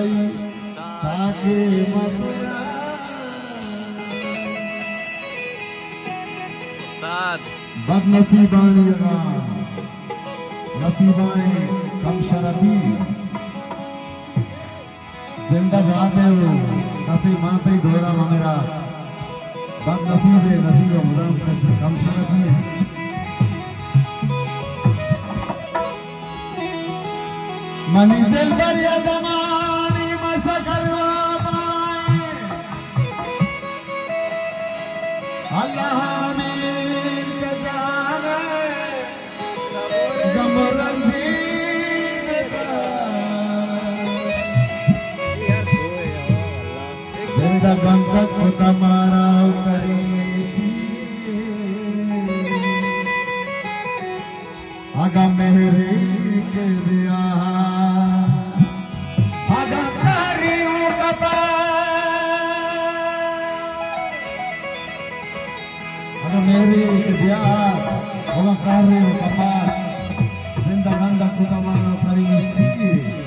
गई ताकि मथुरा बदनसीबानी नसीबाएं कम शरफी जिंदाबाद है वो नसीब माते घोरा मेरा बदनसीब है नसीब मुदम कम शरफी है मनी दिल पर ये जमानी मशकरवा अल्लाह आमीन के जाने गमरंजीत जिंदा गंगा को तमारा करी आगा मेहरे के ब्याह आगा तारियों का मेरे ब्याह होगा कार्य कपा जिंदा गंदा कुटमाना परिमिति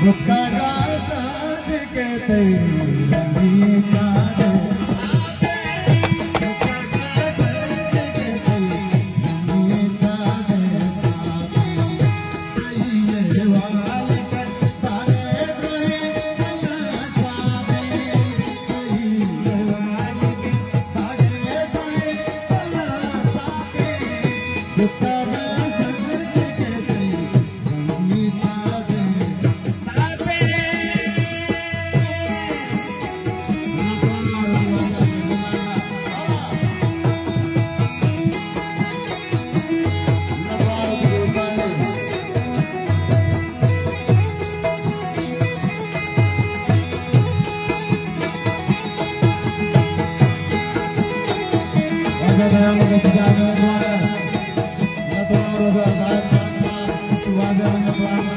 बुद्धा गाता कहते रंगीता Terima kasih.